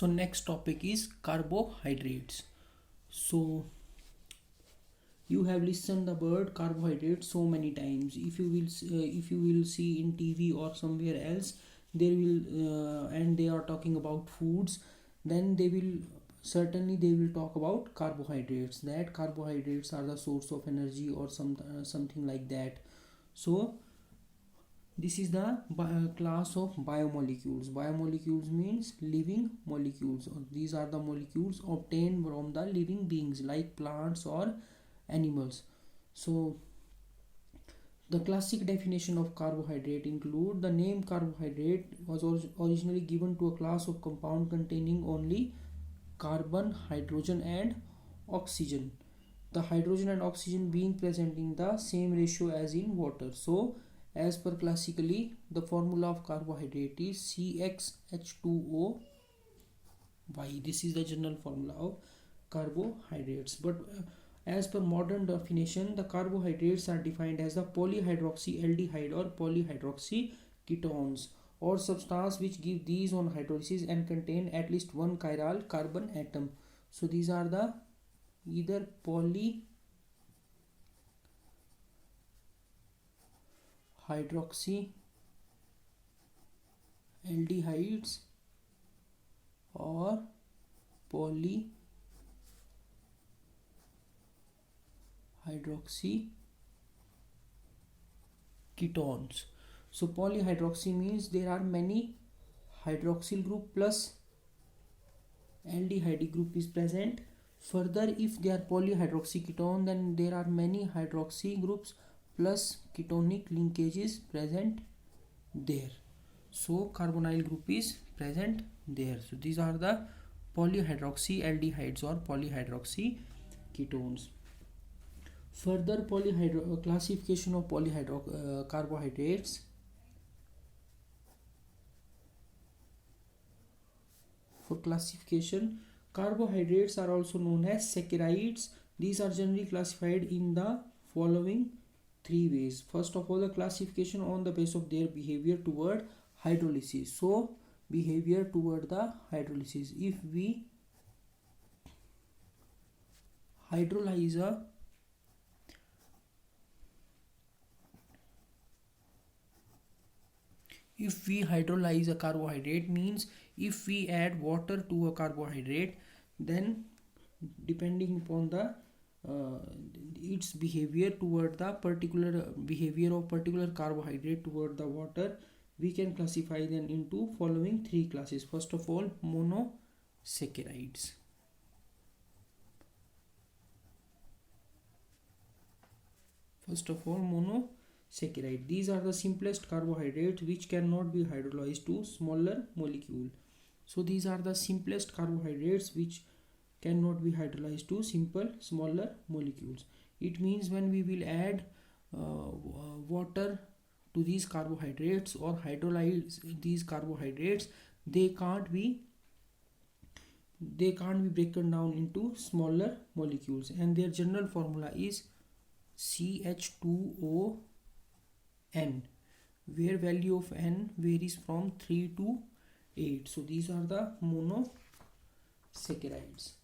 So next topic is carbohydrates. So you have listened the word carbohydrate so many times. If you will see in TV or somewhere else, they will and they are talking about foods, then they will certainly they will talk about carbohydrates. That carbohydrates are the source of energy or something like that. So this is the class of biomolecules. Biomolecules means living molecules. These are the molecules obtained from the living beings like plants or animals. So the classic definition of carbohydrate include the name carbohydrate was originally given to a class of compound containing only carbon, hydrogen and oxygen. The hydrogen and oxygen being present in the same ratio as in water. So as per classically, the formula of carbohydrate is CxH2O Y. This is the general formula of carbohydrates. But as per modern definition, the carbohydrates are defined as the polyhydroxyaldehyde or polyhydroxy ketones or substance which give these on hydrolysis and contain at least one chiral carbon atom. So these are the either polyhydroxyaldehydes or polyhydroxy ketones. So polyhydroxy means there are many hydroxyl group plus aldehyde group is present. Further, if they are polyhydroxy ketone, then there are many hydroxy groups plus ketonic linkages present there. So carbonyl group is present there. So these are the polyhydroxy aldehydes or polyhydroxy ketones. Further classification of carbohydrates. For classification, carbohydrates are also known as saccharides. These are generally classified in the following three ways. First of all, the classification on the basis of their behavior toward hydrolysis. So behavior toward the hydrolysis. If we hydrolyze a carbohydrate, means if we add water to a carbohydrate, then depending upon the its behavior toward the particular behavior of particular carbohydrate toward the water, we can classify them into following three classes. First of all, monosaccharides. These are the simplest carbohydrates which cannot be hydrolyzed to smaller molecule. So these are the simplest carbohydrates which cannot be hydrolyzed to smaller molecules. It means when we will add water to these carbohydrates or hydrolyze these carbohydrates, they can't be broken down into smaller molecules, and their general formula is CH2O N, where value of N varies from 3 to 8. So these are the monosaccharides.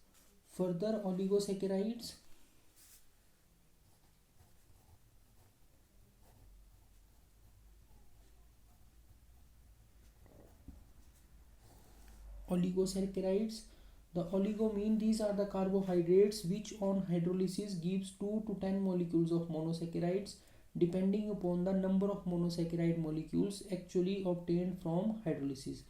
Further, oligosaccharides. The oligo mean these are the carbohydrates which on hydrolysis gives 2 to 10 molecules of monosaccharides depending upon the number of monosaccharide molecules actually obtained from hydrolysis.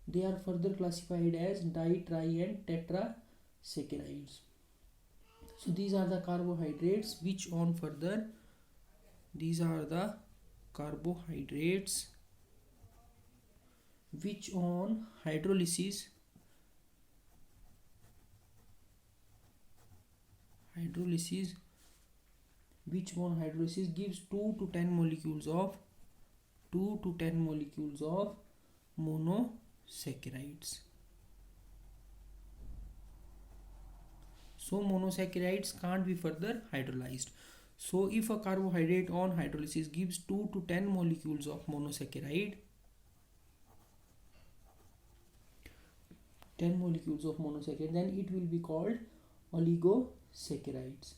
They are further classified as di, tri and tetrasaccharides. So these are the carbohydrates which on hydrolysis gives 2 to 10 molecules of monosaccharides. So monosaccharides can't be further hydrolyzed. So if a carbohydrate on hydrolysis gives 2 to 10 molecules of monosaccharide, 10 molecules of monosaccharide, then it will be called oligosaccharides.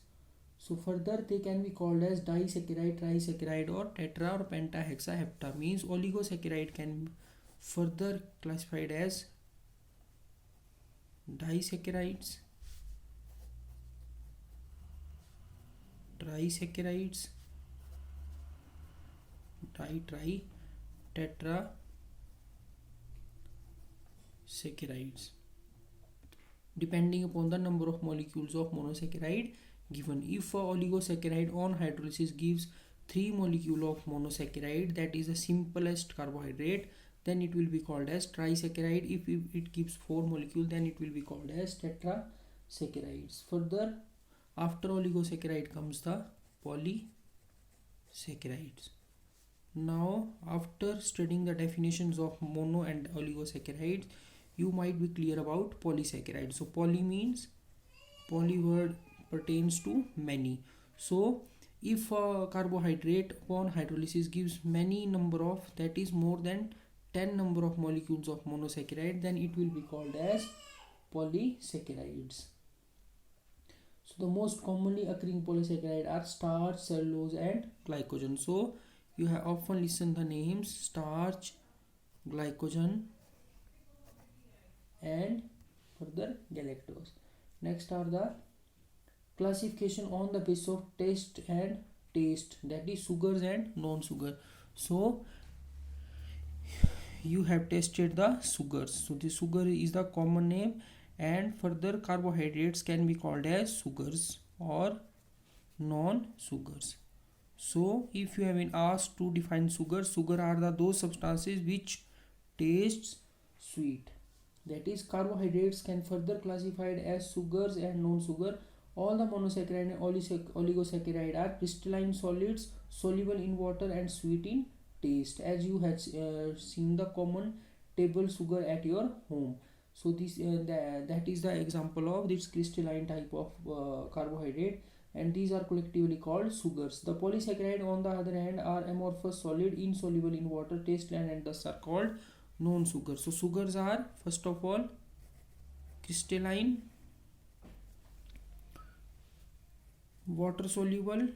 So further they can be called as disaccharide, trisaccharide, or tetra or pentahexahepta. Means oligosaccharide can further classified as disaccharides, trisaccharides, tetrasaccharides, depending upon the number of molecules of monosaccharide given. If a oligosaccharide on hydrolysis gives 3 molecules of monosaccharide, that is the simplest carbohydrate, then it will be called as trisaccharide. If it gives 4 molecules, then it will be called as tetrasaccharides. Further, after oligosaccharide comes the polysaccharides. Now, after studying the definitions of mono and oligosaccharides, you might be clear about polysaccharides. So poly means, poly word pertains to many. So if a carbohydrate upon hydrolysis gives many number of, that is more than 10 number of molecules of monosaccharide, then it will be called as polysaccharides. So the most commonly occurring polysaccharide are starch, cellulose, and glycogen. So you have often listened the names starch, glycogen, and further galactose. Next are the classification on the basis of taste and taste, that is sugars and non-sugar. So you have tested the sugars. So the sugar is the common name, and further carbohydrates can be called as sugars or non-sugars. So if you have been asked to define sugar are those substances which tastes sweet. That is, carbohydrates can further classified as sugars and non-sugar. All the monosaccharide and oligosaccharide are crystalline solids, soluble in water and sweet in taste. As you had seen the common table sugar at your home. So this that is the example of this crystalline type of carbohydrate, and these are collectively called sugars. The polysaccharide on the other hand are amorphous solid, insoluble in water, tasteless, and thus are called non-sugar. So sugars are first of all crystalline, water soluble.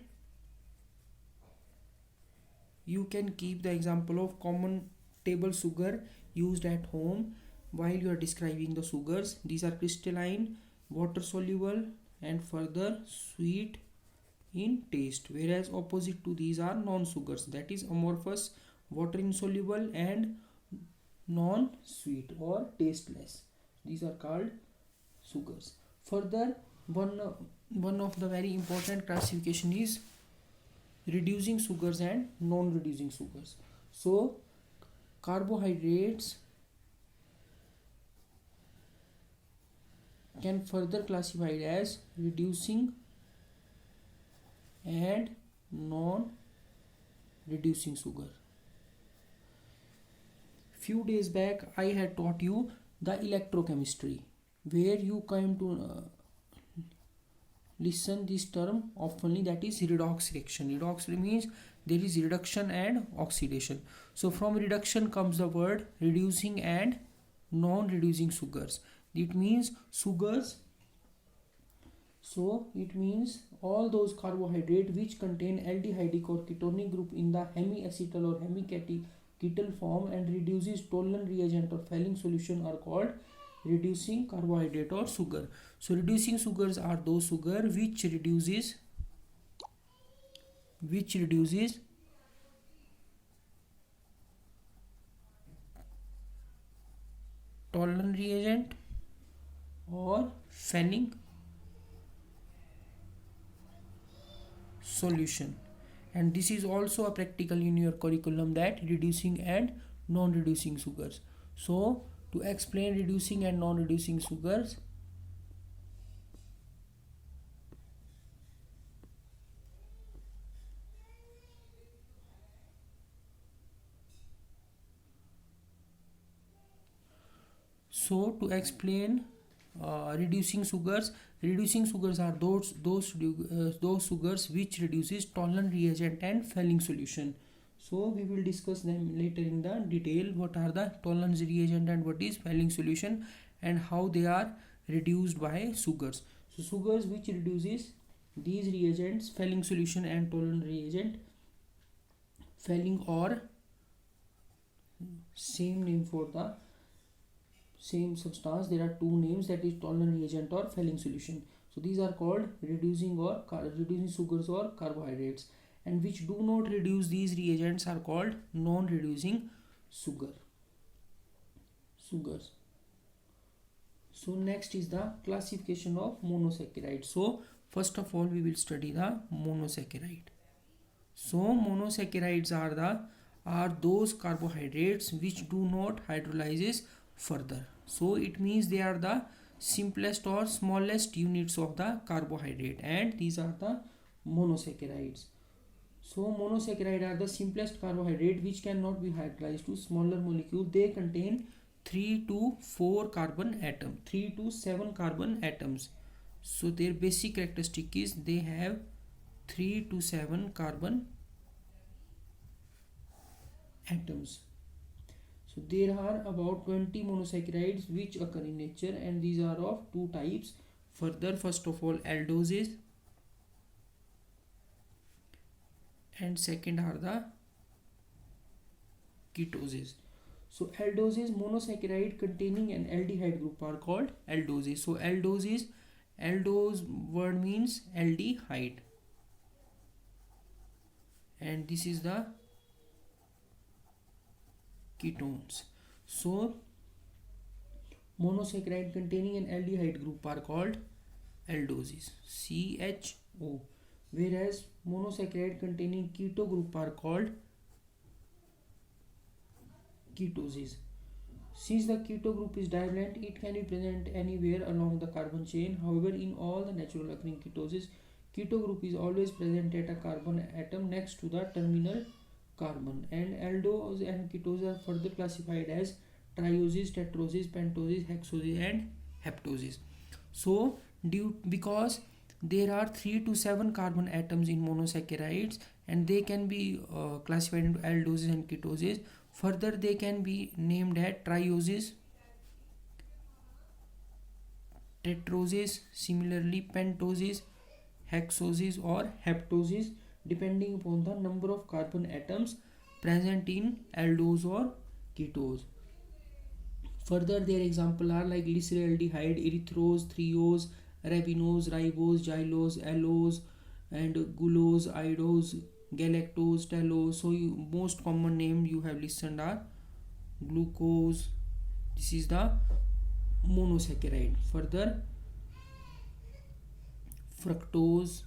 You can keep the example of common table sugar used at home while you are describing the sugars. These are crystalline, water soluble, and further sweet in taste, whereas opposite to these are non-sugars, that is amorphous, water insoluble, and non-sweet or tasteless. These are called sugars. Further, one of the very important classification is reducing sugars and non-reducing sugars. So carbohydrates can further classified as reducing and non-reducing sugar. Few days back I had taught you the electrochemistry, where you came to listen this term oftenly, that is redox reaction. Redox means there is reduction and oxidation. So from reduction comes the word reducing and non-reducing sugars. It means sugars, so it means all those carbohydrates which contain aldehydic or ketonic group in the hemiacetal or hemiketal form and reduces Tollern reagent or Fehling solution are called reducing carbohydrate or sugar. So reducing sugars are those sugar which reduces Tollern reagent or Fehling solution. And this is also a practical in your curriculum, that reducing and non-reducing sugars. So to explain reducing and non-reducing sugars, reducing sugars are those sugars which reduces Tollern reagent and Fehling solution. So we will discuss them later in the detail. What are the tolerance reagent and what is Fehling solution and how they are reduced by sugars. So sugars which reduces these reagents, Fehling solution and tolerance reagent. Fehling or same name for the same substance. There are two names, that is tolerant reagent or Fehling solution. So these are called reducing sugars or carbohydrates, and which do not reduce these reagents are called non-reducing sugars. So next is the classification of monosaccharide. So first of all we will study the monosaccharide. So monosaccharides are those carbohydrates which do not hydrolyze further. So it means they are the simplest or smallest units of the carbohydrate, and these are the monosaccharides. So monosaccharide are the simplest carbohydrate which cannot be hydrolyzed to smaller molecule. They contain 3 to 4 carbon atom, 3 to 7 carbon atoms. So their basic characteristic is they have 3 to 7 carbon atoms. So there are about 20 monosaccharides which occur in nature, and these are of two types. Further, first of all, aldoses, and second are the ketoses. So aldoses, monosaccharide containing an aldehyde group are called aldoses. So aldose word means aldehyde, and this is the ketones. So monosaccharide containing an aldehyde group are called aldoses, CHO, whereas monosaccharide containing keto group are called ketoses. Since the keto group is divalent, it can be present anywhere along the carbon chain. However, in all the natural occurring ketoses, keto group is always present at a carbon atom next to the terminal carbon, and aldose and ketose are further classified as trioses, tetroses, pentoses, hexoses and heptoses. So because there are 3 to 7 carbon atoms in monosaccharides, and they can be classified into aldoses and ketoses. Further, they can be named as trioses, tetroses, similarly pentoses, hexoses or heptoses, depending upon the number of carbon atoms present in aldose or ketose. Further, their examples are like glyceraldehyde, erythrose, threose, arabinose, ribose, xylose, allose, and glucose, idose, galactose, talose. So most common name you have listened are glucose. This is the monosaccharide. Further, fructose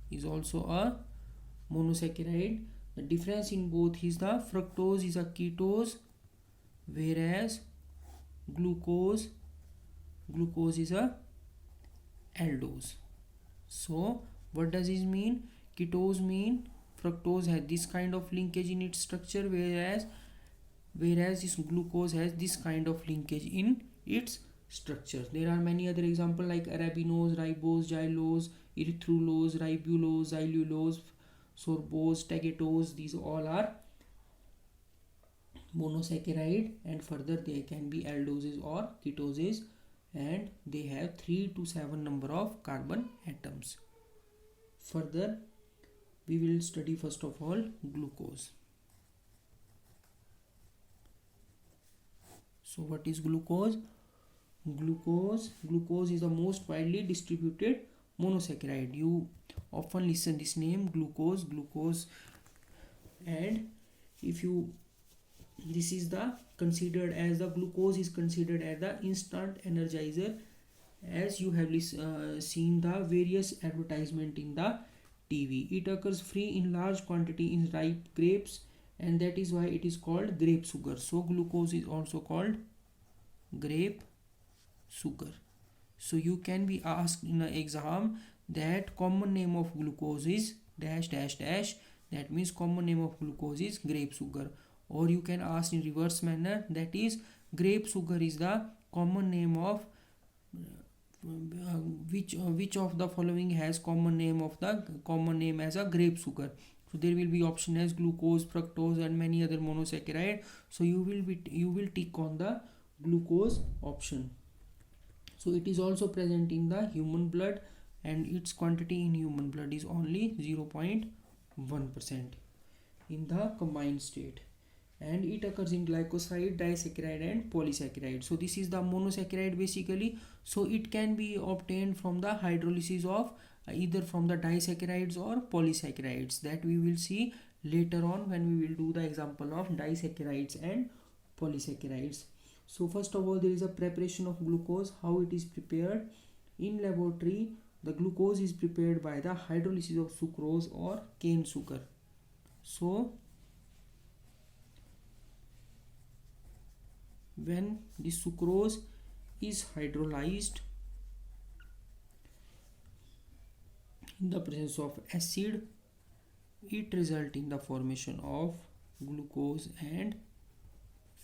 is also a monosaccharide. The difference in both is the fructose is a ketose, whereas glucose is a aldose. So what does this mean? Ketose mean fructose has this kind of linkage in its structure, whereas this glucose has this kind of linkage in its structure. There are many other examples like arabinose, ribose, xylose, erythrulose, ribulose, xylulose, sorbose, tagatose. These all are monosaccharide, and further they can be aldoses or ketoses, and they have 3 to 7 number of carbon atoms. Further, we will study first of all glucose. So what is glucose? Glucose is the most widely distributed monosaccharide. You often listen this name glucose, and if you this is the considered as the glucose is considered as the instant energizer, as you have seen the various advertisement in the TV. It occurs free in large quantity in ripe grapes, and that is why it is called grape sugar. So glucose is also called grape sugar. So you can be asked in an exam that common name of glucose is dash dash dash. That means common name of glucose is grape sugar. Or you can ask in reverse manner, that is grape sugar is the common name of which of the following has common name as a grape sugar. So there will be option as glucose, fructose, and many other monosaccharide. So you will tick on the glucose option. So it is also present in the human blood, and its quantity in human blood is only 0.1% in the combined state, and it occurs in glycoside, disaccharide, and polysaccharide. So this is the monosaccharide basically. So it can be obtained from the hydrolysis of either from the disaccharides or polysaccharides, that we will see later on when we will do the example of disaccharides and polysaccharides. So first of all, there is a preparation of glucose. How it is prepared? In laboratory, the glucose is prepared by the hydrolysis of sucrose or cane sugar. So when the sucrose is hydrolyzed in the presence of acid, it results in the formation of glucose and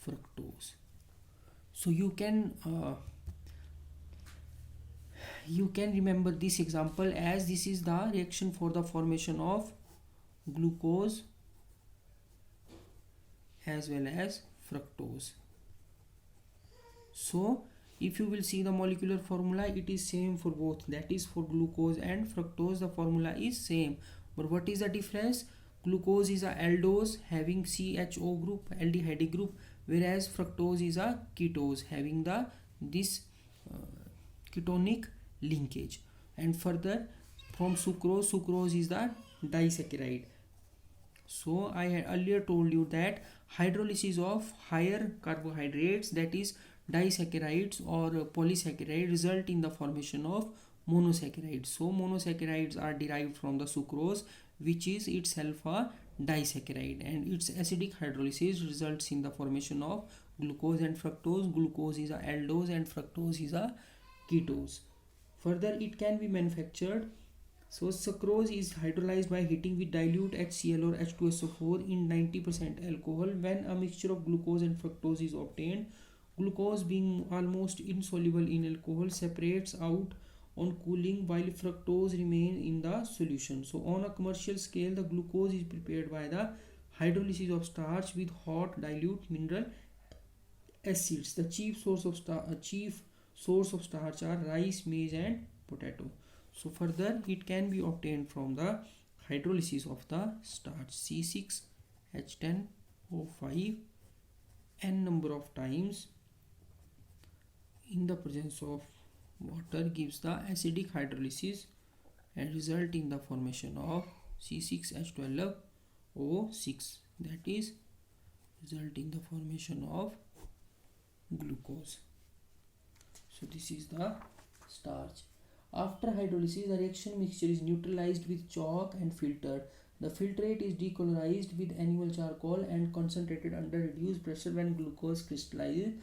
fructose. So you can remember this example as this is the reaction for the formation of glucose as well as fructose. So if you will see the molecular formula, it is same for both, that is for glucose and fructose the formula is same. But what is the difference? Glucose is a aldose having CHO group, aldehyde group, whereas fructose is a ketose having this ketonic linkage. And further, from sucrose is the disaccharide. So I had earlier told you that hydrolysis of higher carbohydrates, that is disaccharides or polysaccharide, result in the formation of monosaccharides. So monosaccharides are derived from the sucrose, which is itself a disaccharide, and its acidic hydrolysis results in the formation of glucose and fructose. Glucose is a aldose and fructose is a ketose. Further, it can be manufactured. So sucrose is hydrolyzed by heating with dilute HCl or H2SO4 in 90% alcohol. When a mixture of glucose and fructose is obtained, glucose, being almost insoluble in alcohol, separates out on cooling while fructose remains in the solution. So on a commercial scale, the glucose is prepared by the hydrolysis of starch with hot dilute mineral acids. The chief source of starch are rice, maize, and potato. So further, it can be obtained from the hydrolysis of the starch C6H10O5 n number of times in the presence of water gives the acidic hydrolysis and result in the formation of C6H12O6, that is result in the formation of glucose. So this is the starch. After hydrolysis, the reaction mixture is neutralized with chalk and filtered. The filtrate is decolorized with animal charcoal and concentrated under reduced pressure when glucose crystallizes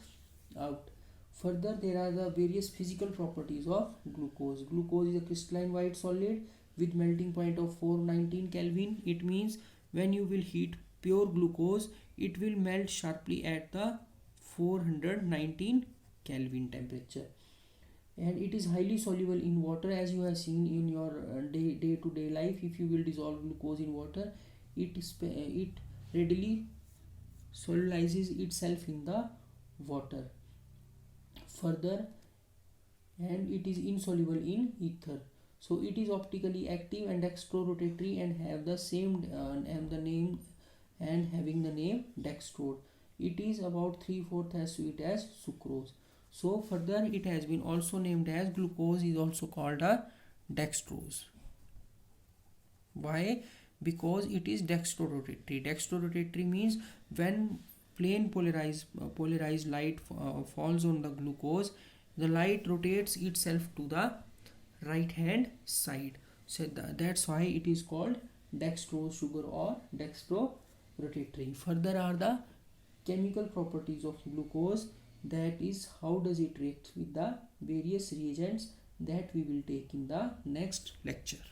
out. Further, there are the various physical properties of glucose. Glucose is a crystalline white solid with melting point of 419 Kelvin. It means when you will heat pure glucose, it will melt sharply at the 419 Kelvin temperature. And it is highly soluble in water, as you have seen in your day-to-day life. If you will dissolve glucose in water, it readily solubilizes itself in the water. Further, and it is insoluble in ether. So it is optically active and dextrorotatory and have the same having the name dextrose. It is about 3/4 as sweet as sucrose. So further, it has been also named as glucose is also called a dextrose. Why? Because it is dextrorotatory. Dextrorotatory means when plain polarized light falls on the glucose, the light rotates itself to the right hand side. So that's why it is called dextrose sugar or dextrorotatory. Further are the chemical properties of glucose, that is how does it react with the various reagents that we will take in the next lecture.